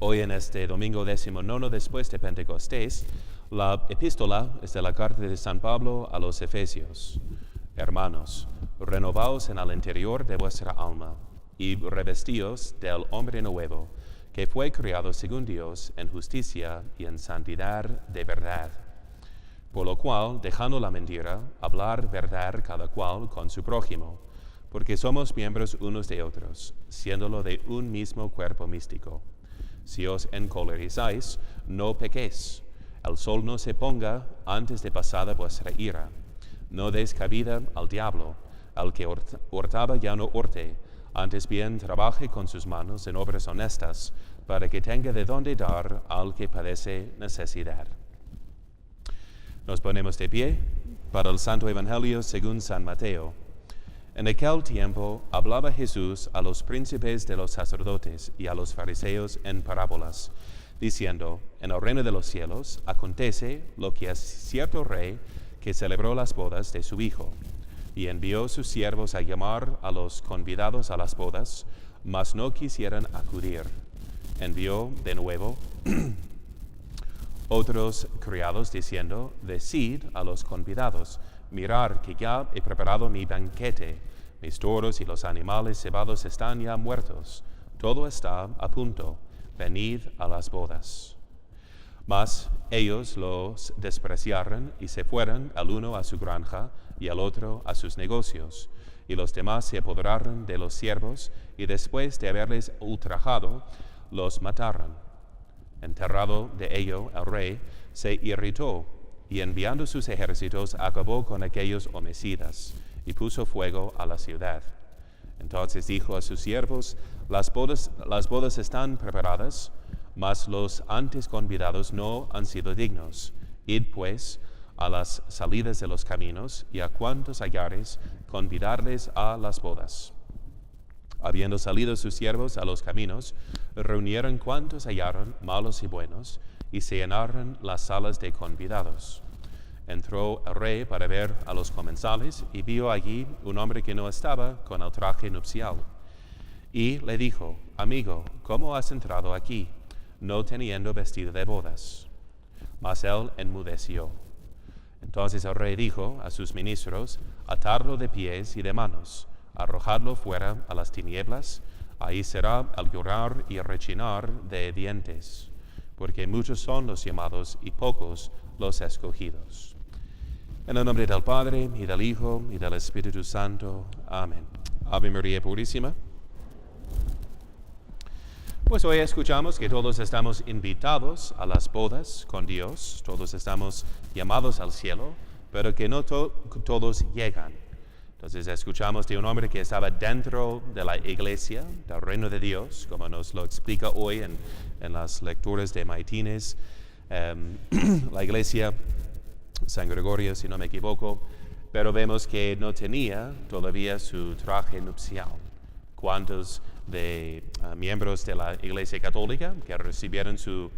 Hoy en este domingo 19 después de Pentecostés, la epístola es de la carta de San Pablo a los Efesios. Hermanos, renovaos en el interior de vuestra alma y revestíos del hombre nuevo, que fue creado según Dios en justicia y en santidad de verdad. Por lo cual, dejando la mentira, hablar verdad cada cual con su prójimo, porque somos miembros unos de otros, siéndolo de un mismo cuerpo místico. Si os encolerizáis, no pequéis. El sol no se ponga antes de pasada vuestra ira. No deis cabida al diablo. Al que hurtaba ya no hurte, antes bien trabaje con sus manos en obras honestas, para que tenga de dónde dar al que padece necesidad. Nos ponemos de pie para el Santo Evangelio según San Mateo. En aquel tiempo hablaba Jesús a los príncipes de los sacerdotes y a los fariseos en parábolas, diciendo: en el reino de los cielos acontece lo que a cierto rey que celebró las bodas de su hijo, y envió sus siervos a llamar a los convidados a las bodas, mas no quisieran acudir. Envió de nuevo otros criados diciendo: decid a los convidados: mirad que ya he preparado mi banquete, mis toros y los animales cebados están ya muertos, todo está a punto, venid a las bodas. Mas ellos los despreciaron y se fueron el uno a su granja y el otro a sus negocios, y los demás se apoderaron de los siervos y después de haberles ultrajado, los mataron. Enterrado de ello el rey se irritó y enviando sus ejércitos acabó con aquellos homicidas y puso fuego a la ciudad. Entonces dijo a sus siervos: las bodas están preparadas, mas los antes convidados no han sido dignos. Id pues a las salidas de los caminos y a cuantos hallareis, convidarles a las bodas. Habiendo salido sus siervos a los caminos, reunieron cuantos hallaron, malos y buenos, y se llenaron las salas de convidados. Entró el rey para ver a los comensales y vio allí un hombre que no estaba con el traje nupcial. Y le dijo: amigo, ¿cómo has entrado aquí, no teniendo vestido de bodas? Mas él enmudeció. Entonces el rey dijo a sus ministros: atadlo de pies y de manos, arrojadlo fuera a las tinieblas, ahí será el llorar y el rechinar de dientes, porque muchos son los llamados y pocos los escogidos. En el nombre del Padre, y del Hijo, y del Espíritu Santo. Amén. Ave María Purísima. Pues hoy escuchamos que todos estamos invitados a las bodas con Dios, todos estamos llamados al cielo, pero que no todos llegan. Entonces escuchamos de un hombre que estaba dentro de la iglesia, del reino de Dios, como nos lo explica hoy en las lecturas de Maitines. La iglesia, San Gregorio, si no me equivoco, pero vemos que no tenía todavía su traje nupcial. ¿Cuántos de miembros de la Iglesia Católica que recibieron su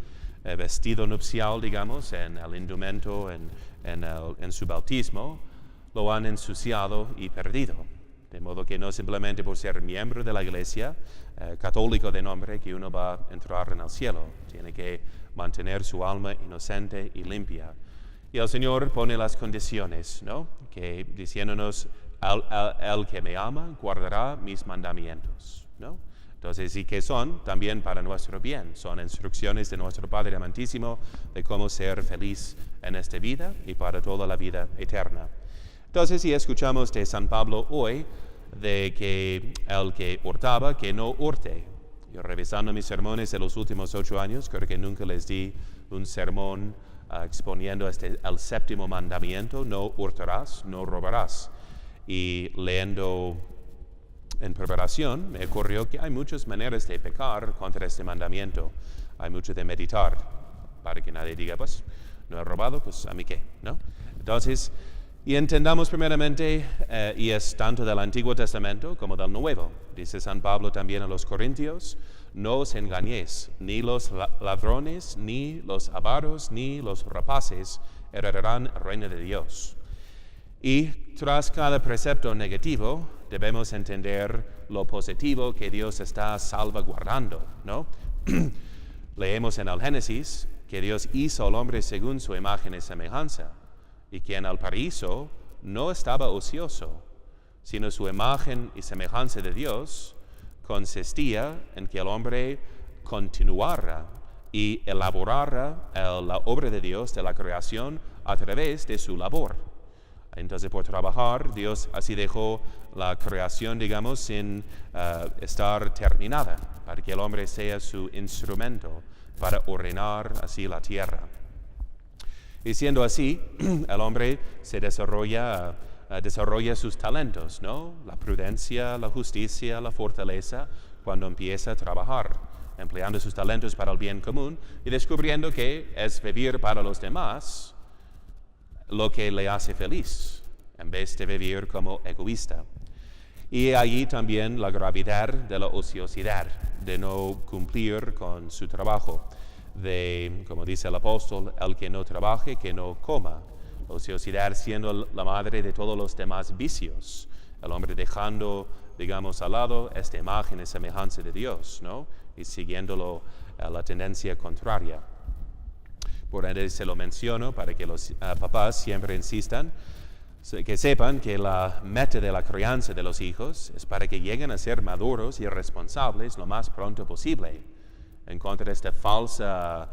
vestido nupcial, digamos, en el indumento, en su bautismo, lo han ensuciado y perdido? De modo que no simplemente por ser miembro de la Iglesia católico de nombre que uno va a entrar en el cielo. Tiene que mantener su alma inocente y limpia. Y el Señor pone las condiciones, ¿no? Que diciéndonos: el que me ama guardará mis mandamientos, ¿no? Entonces, ¿y qué son? También para nuestro bien. Son instrucciones de nuestro Padre amantísimo de cómo ser feliz en esta vida y para toda la vida eterna. Entonces, si escuchamos de San Pablo hoy, de que el que hurtaba, que no hurte. Yo, revisando mis sermones de los últimos 8 años, creo que nunca les di un sermón exponiendo el séptimo mandamiento: no hurtarás, no robarás. Y leyendo en preparación me ocurrió que hay muchas maneras de pecar contra este mandamiento. Hay mucho de meditar, para que nadie diga: pues no he robado, pues a mí qué, ¿no? Entonces, y entendamos primeramente, y es tanto del Antiguo Testamento como del Nuevo. Dice San Pablo también a los Corintios: no os engañéis, ni los ladrones, ni los avaros, ni los rapaces heredarán el reino de Dios. Y tras cada precepto negativo debemos entender lo positivo que Dios está salvaguardando, ¿no? Leemos en el Génesis que Dios hizo al hombre según su imagen y semejanza, y que en el paraíso no estaba ocioso, sino su imagen y semejanza de Dios consistía en que el hombre continuara y elaborara la obra de Dios, de la creación, a través de su labor. Entonces, por trabajar, Dios así dejó la creación, digamos, sin estar terminada, para que el hombre sea su instrumento para ordenar así la tierra. Y siendo así, el hombre se desarrolla sus talentos, ¿no? La prudencia, la justicia, la fortaleza, cuando empieza a trabajar, empleando sus talentos para el bien común y descubriendo que es vivir para los demás lo que le hace feliz, en vez de vivir como egoísta. Y allí también la gravedad de la ociosidad, de no cumplir con su trabajo, de, como dice el apóstol, el que no trabaje, que no coma. La ociosidad siendo la madre de todos los demás vicios, el hombre dejando, digamos, al lado esta imagen y semejanza de Dios, ¿no? Y siguiéndolo la tendencia contraria. Por ende se lo menciono para que los papás siempre insistan, que sepan que la meta de la crianza de los hijos es para que lleguen a ser maduros y responsables lo más pronto posible, en contra de esta falsa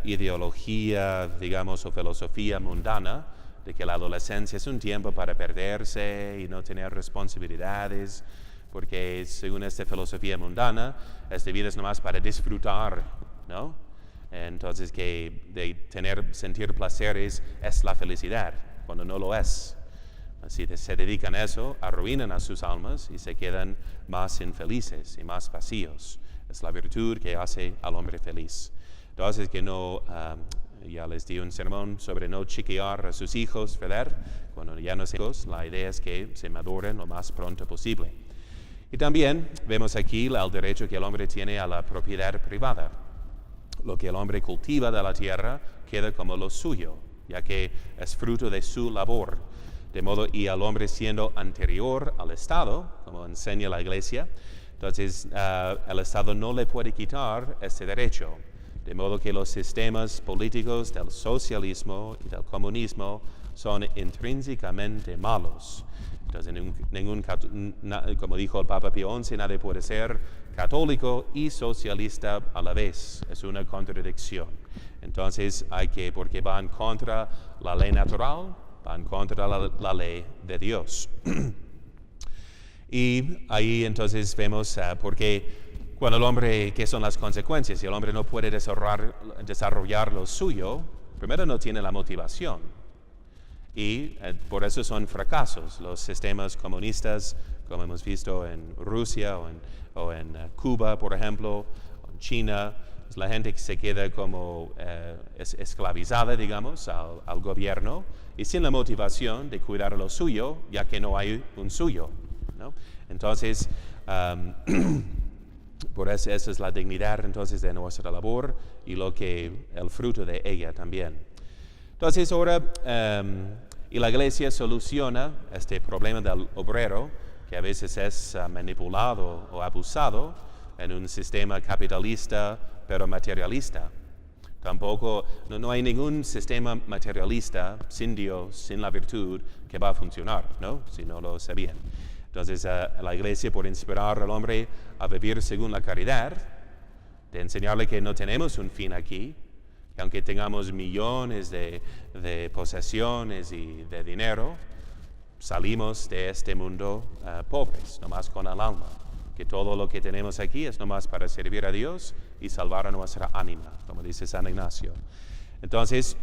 ideología, digamos, o filosofía mundana, de que la adolescencia es un tiempo para perderse y no tener responsabilidades, porque según esta filosofía mundana, esta vida es nomás para disfrutar, ¿no? Entonces que sentir placeres es la felicidad, cuando no lo es. Así se dedican a eso, arruinan a sus almas y se quedan más infelices y más vacíos. Es la virtud que hace al hombre feliz. Entonces que no, ya les di un sermón sobre no chiquear a sus hijos, ¿verdad? Cuando ya no son hijos, la idea es que se maduren lo más pronto posible. Y también vemos aquí el derecho que el hombre tiene a la propiedad privada. Lo que el hombre cultiva de la tierra queda como lo suyo, ya que es fruto de su labor. De modo, y al hombre siendo anterior al Estado, como enseña la Iglesia, entonces el Estado no le puede quitar este derecho. De modo que los sistemas políticos del socialismo y del comunismo son intrínsecamente malos. Entonces, como dijo el Papa Pío XI, nadie puede ser católico y socialista a la vez. Es una contradicción. Entonces, porque van contra la ley natural, van contra la ley de Dios. Y ahí entonces vemos porque cuando el hombre, ¿qué son las consecuencias? Si el hombre no puede desarrollar lo suyo, primero no tiene la motivación. Y por eso son fracasos. Los sistemas comunistas, como hemos visto en Rusia o en Cuba, por ejemplo, o en China, pues la gente que se queda como esclavizada, digamos, al gobierno y sin la motivación de cuidar lo suyo, ya que no hay un suyo, ¿no? Entonces, por eso esa es la dignidad entonces de nuestra labor y el fruto de ella también. Entonces ahora, y la Iglesia soluciona este problema del obrero, que a veces es manipulado o abusado en un sistema capitalista, pero materialista. Tampoco, no hay ningún sistema materialista sin Dios, sin la virtud, que va a funcionar, ¿no? Si no lo sabían. Entonces, la Iglesia, por inspirar al hombre a vivir según la caridad, de enseñarle que no tenemos un fin aquí, que aunque tengamos millones de posesiones y de dinero, salimos de este mundo pobres, nomás con el alma. Que todo lo que tenemos aquí es nomás para servir a Dios y salvar a nuestra ánima, como dice San Ignacio. Entonces,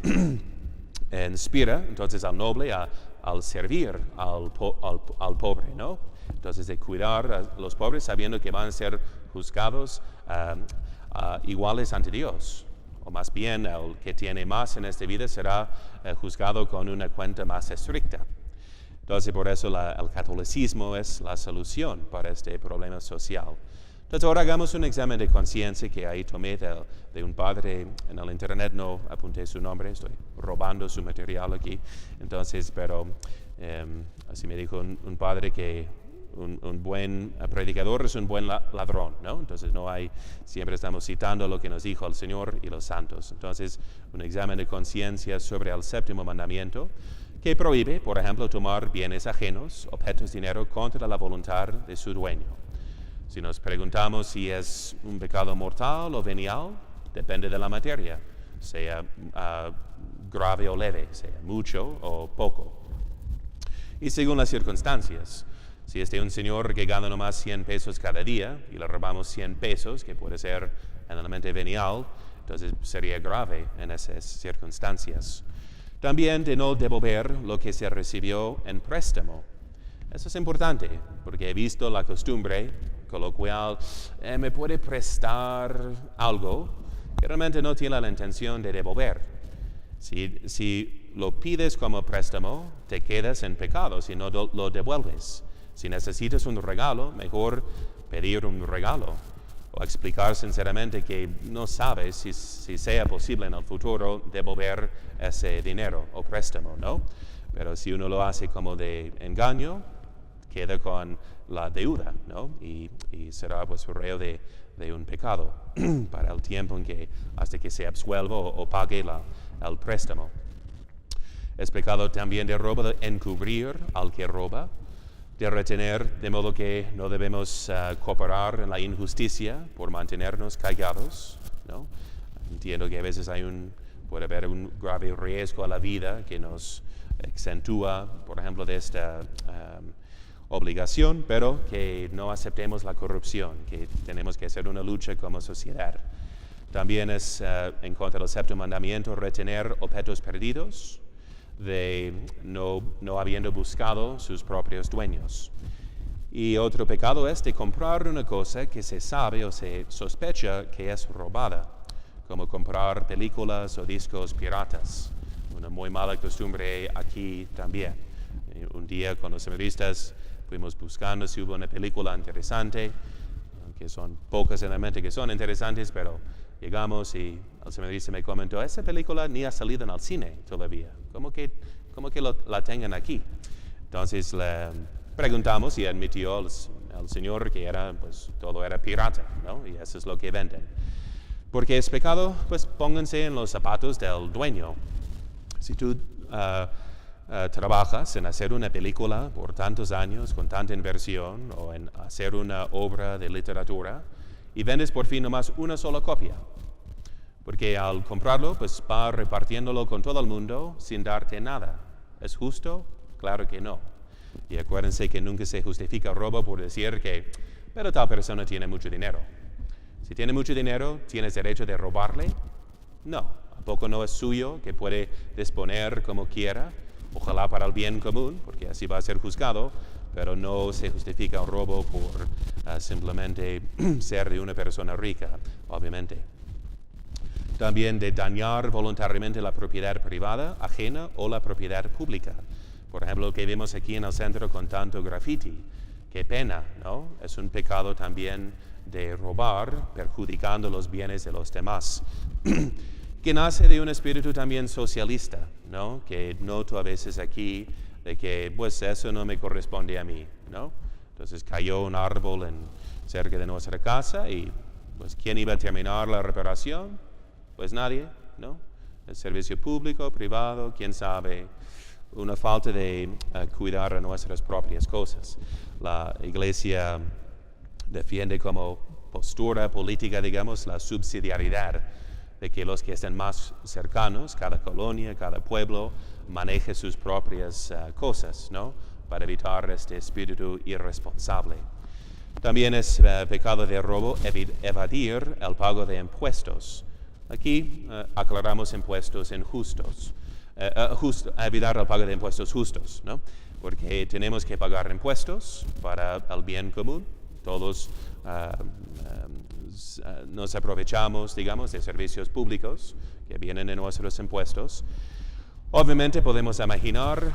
inspira entonces al noble al servir al pobre, ¿no? Entonces, de cuidar a los pobres sabiendo que van a ser juzgados iguales ante Dios. O más bien, el que tiene más en esta vida será juzgado con una cuenta más estricta. Entonces, por eso el catolicismo es la solución para este problema social. Entonces, ahora hagamos un examen de conciencia que ahí tomé de un padre en el internet, no apunté su nombre, estoy robando su material aquí. Entonces, pero así me dijo un padre que un buen predicador es un buen ladrón, ¿no? Entonces siempre estamos citando lo que nos dijo el Señor y los santos. Entonces, un examen de conciencia sobre el séptimo mandamiento, que prohíbe, por ejemplo, tomar bienes ajenos, objetos de dinero, contra la voluntad de su dueño. Si nos preguntamos si es un pecado mortal o venial, depende de la materia, sea grave o leve, sea mucho o poco. Y según las circunstancias, si es de un señor que gana nomás 100 pesos cada día y le robamos 100 pesos, que puede ser generalmente venial, entonces sería grave en esas circunstancias. También de no devolver lo que se recibió en préstamo. Eso es importante, porque he visto la costumbre coloquial, me puede prestar algo que realmente no tiene la intención de devolver. Si lo pides como préstamo, te quedas en pecado si no lo devuelves. Si necesitas un regalo, mejor pedir un regalo o explicar sinceramente que no sabes si sea posible en el futuro devolver ese dinero o préstamo, ¿no? Pero si uno lo hace como de engaño, queda con la deuda, ¿no? Y será pues reo de un pecado para el tiempo en que hasta que se absuelva o pague el préstamo. Es pecado también de robo de encubrir al que roba, de retener, de modo que no debemos cooperar en la injusticia por mantenernos callados, ¿no? Entiendo que a veces puede haber un grave riesgo a la vida que nos acentúa, por ejemplo, de esta obligación, pero que no aceptemos la corrupción, que tenemos que hacer una lucha como sociedad. También es en contra del séptimo mandamiento retener objetos perdidos, de no habiendo buscado sus propios dueños. Y otro pecado es de comprar una cosa que se sabe o se sospecha que es robada, como comprar películas o discos piratas. Una muy mala costumbre aquí también. Un día con los seminaristas fuimos buscando si hubo una película interesante, que son pocas realmente que son interesantes, pero llegamos y el seminarista me comentó, esa película ni ha salido en el cine todavía, ¿cómo que la tengan aquí? Entonces le preguntamos y admitió el señor que todo era pirata, ¿no? Y eso es lo que venden. Porque es pecado, pues pónganse en los zapatos del dueño. Si tú trabajas en hacer una película por tantos años, con tanta inversión, o en hacer una obra de literatura, y vendes por fin nomás una sola copia, porque al comprarlo, pues va repartiéndolo con todo el mundo sin darte nada. ¿Es justo? Claro que no. Y acuérdense que nunca se justifica robo por decir que, pero tal persona tiene mucho dinero. Si tiene mucho dinero, ¿tienes derecho de robarle? No. ¿A poco no es suyo, que puede disponer como quiera? Ojalá para el bien común, porque así va a ser juzgado, pero no se justifica un robo por simplemente ser de una persona rica, obviamente. También de dañar voluntariamente la propiedad privada, ajena o la propiedad pública. Por ejemplo, lo que vemos aquí en el centro con tanto graffiti. Qué pena, ¿no? Es un pecado también de robar, perjudicando los bienes de los demás. Que nace de un espíritu también socialista, ¿no? Que noto a veces aquí de que, pues, eso no me corresponde a mí, ¿no? Entonces cayó un árbol cerca de nuestra casa y, pues, ¿quién iba a terminar la reparación? Pues nadie, ¿no? El servicio público, privado, quién sabe. Una falta de cuidar a nuestras propias cosas. La Iglesia defiende como postura política, digamos, la subsidiariedad, de que los que estén más cercanos, cada colonia, cada pueblo, maneje sus propias cosas, ¿no? Para evitar este espíritu irresponsable. También es pecado de robo evadir el pago de impuestos. Aquí aclaramos impuestos injustos. Evitar el pago de impuestos justos, ¿no? Porque tenemos que pagar impuestos para el bien común. Todos nos aprovechamos, digamos, de servicios públicos que vienen de nuestros impuestos. Obviamente podemos imaginar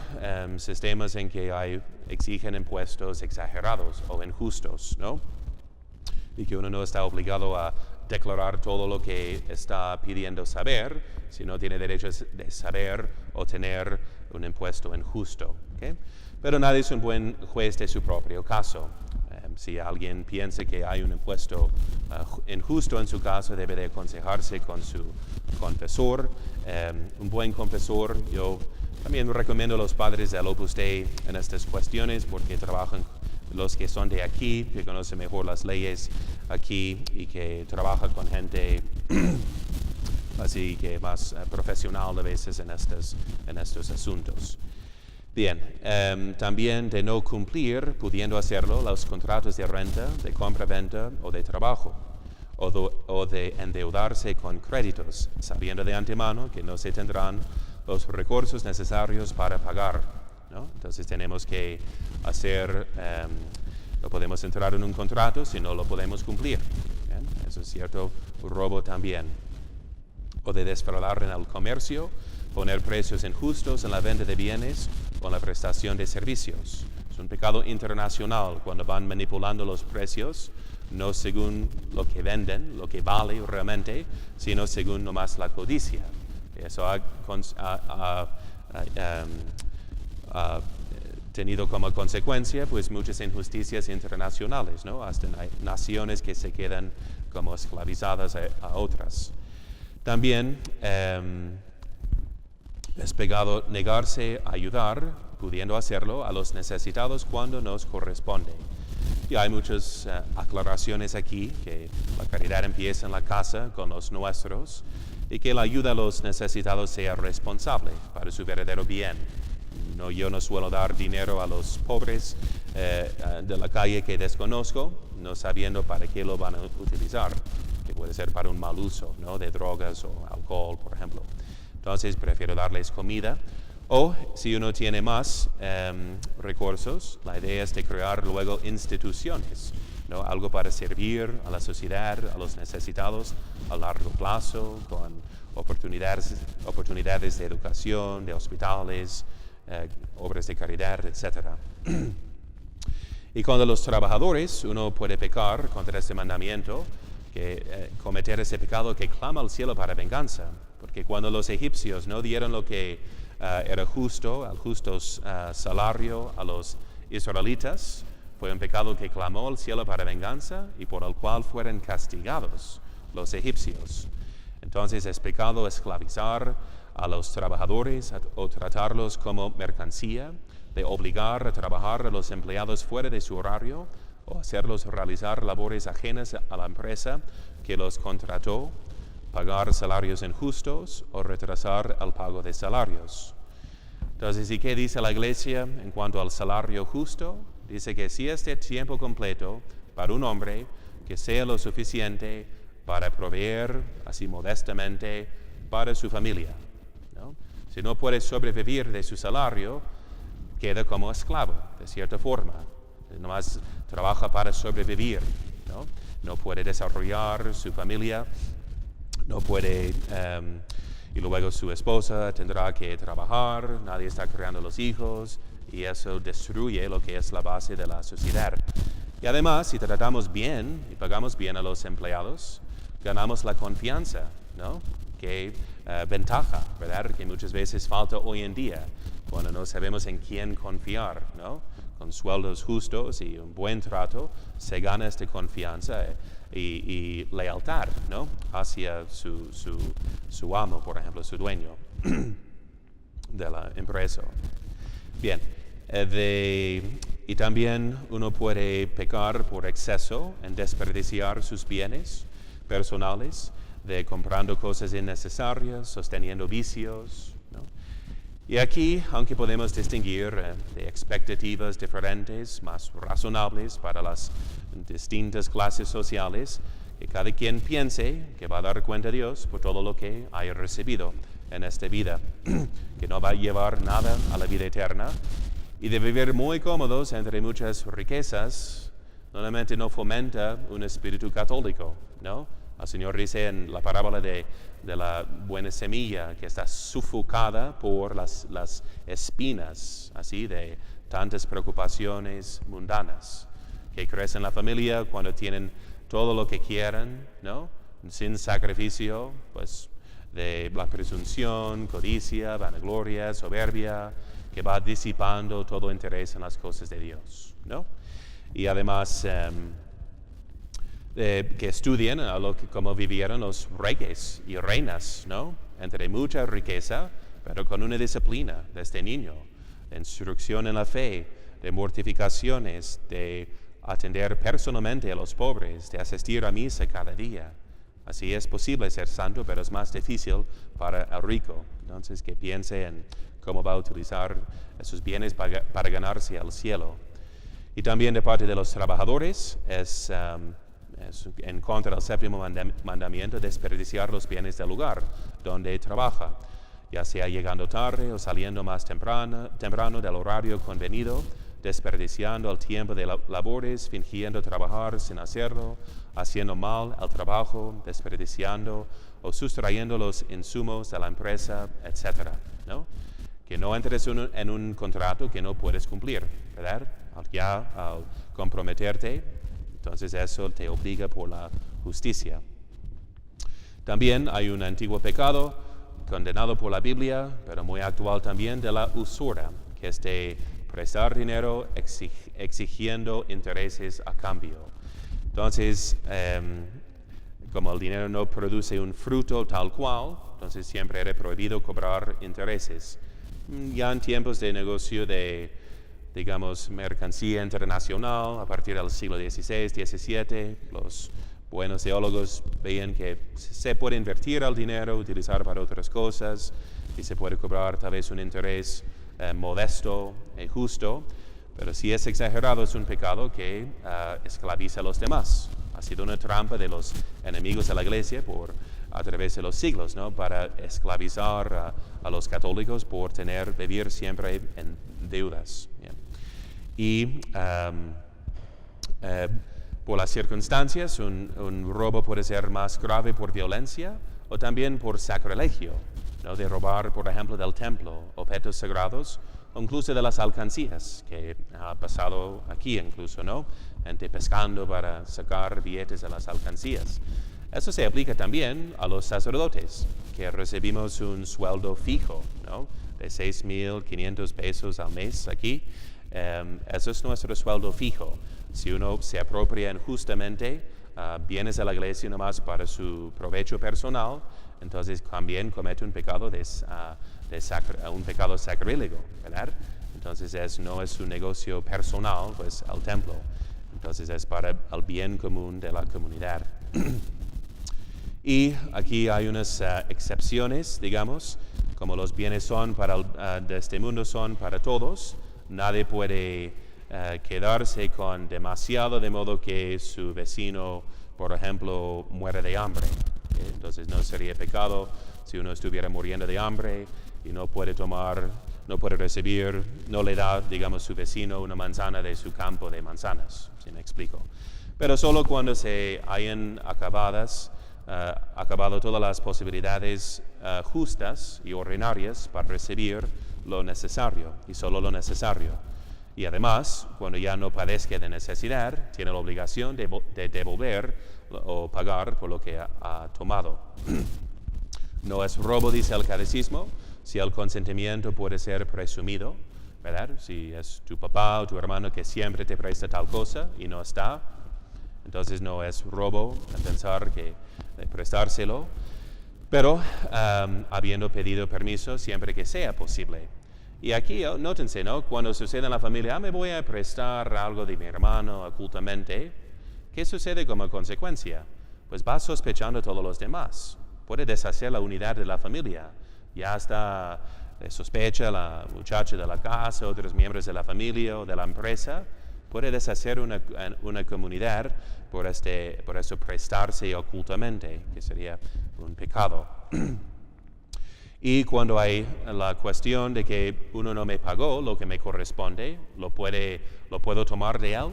sistemas en que exigen impuestos exagerados o injustos, ¿no? Y que uno no está obligado a declarar todo lo que está pidiendo saber, si no tiene derecho de saber o tener un impuesto injusto, ¿okay? Pero nadie es un buen juez de su propio caso. Si alguien piensa que hay un impuesto injusto en su caso, debe de aconsejarse con su confesor. Un buen confesor, yo también recomiendo a los padres del Opus Dei en estas cuestiones porque trabajan los que son de aquí, que conocen mejor las leyes aquí y que trabajan con gente así que más profesional a veces en estos asuntos. Bien, también de no cumplir, pudiendo hacerlo, los contratos de renta, de compra-venta o de trabajo, o de endeudarse con créditos, sabiendo de antemano que no se tendrán los recursos necesarios para pagar, ¿no? Entonces tenemos que hacer, no podemos entrar en un contrato si no lo podemos cumplir. ¿Bien? Eso es cierto robo también. O de desfraudar en el comercio, poner precios injustos en la venta de bienes o en la prestación de servicios. Es un pecado internacional cuando van manipulando los precios, no según lo que venden, lo que vale realmente, sino según nomás la codicia. Eso ha tenido como consecuencia pues muchas injusticias internacionales, ¿no? Hasta naciones que se quedan como esclavizadas a otras. También es pecado negarse a ayudar, pudiendo hacerlo, a los necesitados cuando nos corresponde. Y hay muchas aclaraciones aquí, que la caridad empieza en la casa con los nuestros y que la ayuda a los necesitados sea responsable para su verdadero bien. Yo no suelo dar dinero a los pobres de la calle que desconozco, no sabiendo para qué lo van a utilizar, que puede ser para un mal uso, ¿no? De drogas o alcohol, por ejemplo. Entonces prefiero darles comida. O si uno tiene más recursos, la idea es de crear luego instituciones, ¿no? Algo para servir a la sociedad, a los necesitados a largo plazo, con oportunidades de educación, de hospitales, obras de caridad, etc. Y cuando los trabajadores, uno puede pecar contra este mandamiento, que cometer ese pecado que clama al cielo para venganza, porque cuando los egipcios no dieron lo que era justo, al justo salario a los israelitas, fue un pecado que clamó al cielo para venganza y por el cual fueron castigados los egipcios. Entonces es pecado esclavizar a los trabajadores o tratarlos como mercancía, de obligar a trabajar a los empleados fuera de su horario o hacerlos realizar labores ajenas a la empresa que los contrató, pagar salarios injustos o retrasar el pago de salarios. Entonces, ¿y qué dice la Iglesia en cuanto al salario justo? Dice que si es de tiempo completo para un hombre, que sea lo suficiente para proveer, así modestamente, para su familia, ¿no? Si no puede sobrevivir de su salario, queda como esclavo, de cierta forma. Nomás trabaja para sobrevivir, ¿no? No puede desarrollar su familia, no puede, y luego su esposa tendrá que trabajar, nadie está creando los hijos, y eso destruye lo que es la base de la sociedad. Y además, si tratamos bien y pagamos bien a los empleados, ganamos la confianza, ¿no? Qué ventaja, ¿verdad? Que muchas veces falta hoy en día, cuando no sabemos en quién confiar, ¿no? Con sueldos justos y un buen trato, se gana esta confianza y lealtad, ¿no? Hacia su amo, por ejemplo, su dueño de la empresa. Bien, y también uno puede pecar por exceso en desperdiciar sus bienes personales, de comprando cosas innecesarias, sosteniendo vicios, ¿no? Y aquí, aunque podemos distinguir de expectativas diferentes, más razonables para las distintas clases sociales, que cada quien piense que va a dar cuenta a Dios por todo lo que haya recibido en esta vida, que no va a llevar nada a la vida eterna, y de vivir muy cómodos entre muchas riquezas, normalmente no fomenta un espíritu católico, ¿no? El Señor dice en la parábola de la buena semilla que está sofocada por las espinas, así, de tantas preocupaciones mundanas, que crecen en la familia cuando tienen todo lo que quieran, ¿no? Sin sacrificio, pues, de la presunción, codicia, vanagloria, soberbia, que va disipando todo interés en las cosas de Dios, ¿no? Y además que estudien cómo vivieron los reyes y reinas, ¿no? Entre mucha riqueza, pero con una disciplina desde niño, de instrucción en la fe, de mortificaciones, de atender personalmente a los pobres, de asistir a misa cada día. Así es posible ser santo, pero es más difícil para el rico. Entonces, que piense en cómo va a utilizar esos bienes para ganarse al cielo. Y también de parte de los trabajadores es en contra del séptimo mandamiento desperdiciar los bienes del lugar donde trabaja, ya sea llegando tarde o saliendo más temprano del horario convenido, desperdiciando el tiempo de labores, fingiendo trabajar sin hacerlo, haciendo mal el trabajo, desperdiciando o sustrayendo los insumos de la empresa, etc., ¿no? Que no entres en un contrato que no puedes cumplir, ¿verdad? Al comprometerte, entonces eso te obliga por la justicia. También hay un antiguo pecado condenado por la Biblia, pero muy actual también, de la usura, que es de prestar dinero exigiendo intereses a cambio. Entonces, como el dinero no produce un fruto tal cual, entonces siempre era prohibido cobrar intereses. Ya en tiempos de negocio de, digamos, mercancía internacional, a partir del siglo XVI, XVII, los buenos teólogos veían que se puede invertir el dinero, utilizar para otras cosas, y se puede cobrar tal vez un interés modesto y justo, pero si es exagerado es un pecado que esclaviza a los demás. Ha sido una trampa de los enemigos de la Iglesia a través de los siglos, ¿no? Para esclavizar a los católicos por vivir siempre en deudas. ¿Yeah? Y por las circunstancias, un robo puede ser más grave por violencia o también por sacrilegio, ¿no? De robar, por ejemplo, del templo, objetos sagrados, o incluso de las alcancías, que ha pasado aquí incluso, ¿no? Gente pescando para sacar billetes de las alcancías. Eso se aplica también a los sacerdotes, que recibimos un sueldo fijo, ¿no? De 6,500 pesos al mes aquí. Eso es nuestro sueldo fijo. Si uno se apropia injustamente bienes de la iglesia nomás para su provecho personal, entonces también comete un pecado un pecado sacrílego, ¿verdad? Entonces no es un negocio personal, pues el templo. Entonces es para el bien común de la comunidad. Y aquí hay unas excepciones, digamos, como los bienes son de este mundo son para todos, nadie puede quedarse con demasiado de modo que su vecino, por ejemplo, muere de hambre. Entonces no sería pecado si uno estuviera muriendo de hambre y no puede recibir, no le da, digamos, su vecino una manzana de su campo de manzanas, si me explico. Pero solo cuando se hayan acabado todas las posibilidades justas y ordinarias para recibir lo necesario y solo lo necesario. Y además, cuando ya no padezca de necesidad, tiene la obligación de devolver o pagar por lo que ha tomado. No es robo, dice el catecismo, si el consentimiento puede ser presumido, ¿verdad? Si es tu papá o tu hermano que siempre te presta tal cosa y no está, entonces no es robo pensar que prestárselo, pero habiendo pedido permiso siempre que sea posible. Y aquí, nótense, ¿no? Cuando sucede en la familia, me voy a prestar algo de mi hermano ocultamente, ¿qué sucede como consecuencia? Pues va sospechando a todos los demás. Puede deshacer la unidad de la familia. Ya está sospecha la muchacha de la casa, otros miembros de la familia o de la empresa. Puede deshacer una comunidad por eso prestarse ocultamente, que sería un pecado. Y cuando hay la cuestión de que uno no me pagó lo que me corresponde, lo puedo tomar de él,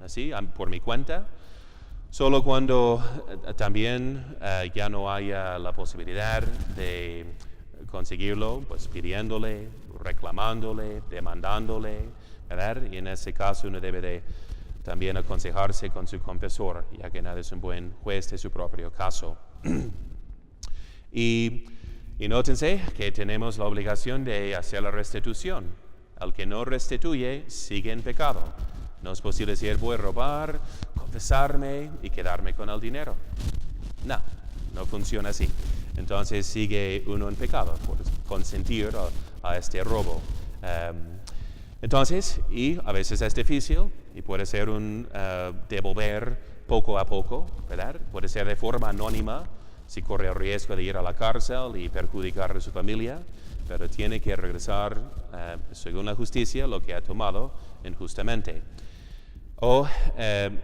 así, por mi cuenta. Solo cuando también ya no haya la posibilidad de conseguirlo, pues pidiéndole, reclamándole, demandándole, ¿verdad? Y en ese caso uno debe de también aconsejarse con su confesor, ya que nadie es un buen juez de su propio caso. Y nótense que tenemos la obligación de hacer la restitución. al que no restituye sigue en pecado. No es posible decir, voy a robar, confesarme y quedarme con el dinero. No funciona así. Entonces sigue uno en pecado por consentir a este robo. Entonces, y a veces es difícil y puede ser un devolver poco a poco, ¿verdad? Puede ser de forma anónima, si corre el riesgo de ir a la cárcel y perjudicar a su familia, pero tiene que regresar, según la justicia, lo que ha tomado injustamente.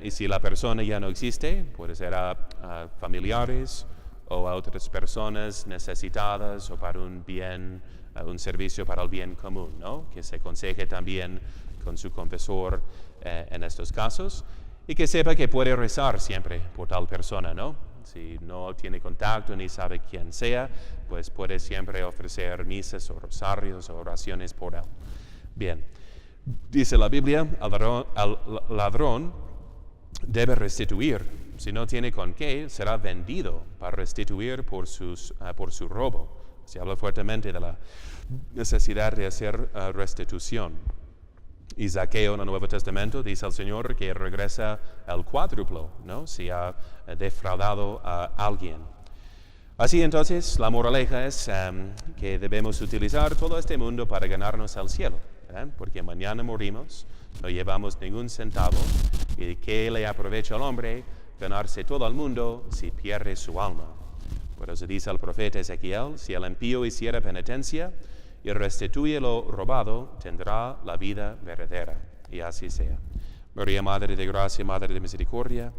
Y si la persona ya no existe, puede ser a familiares o a otras personas necesitadas o para un bien, un servicio para el bien común, ¿no? Que se aconseje también con su confesor en estos casos y que sepa que puede rezar siempre por tal persona, ¿no? Si no tiene contacto ni sabe quién sea, pues puede siempre ofrecer misas o rosarios o oraciones por él. Bien, dice la Biblia, al ladrón debe restituir. Si no tiene con qué, será vendido para restituir por su robo. Se habla fuertemente de la necesidad de hacer restitución. Y Zaqueo en el Nuevo Testamento dice al Señor que regresa al cuádruplo, ¿no? Si ha defraudado a alguien. Así entonces, la moraleja es que debemos utilizar todo este mundo para ganarnos al cielo, ¿verdad? Porque mañana morimos, no llevamos ningún centavo, y ¿qué le aprovecha al hombre ganarse todo el mundo si pierde su alma? Por eso dice el profeta Ezequiel, si el impío hiciera penitencia y restituye lo robado, tendrá la vida verdadera. Y así sea. María, Madre de Gracia, Madre de Misericordia,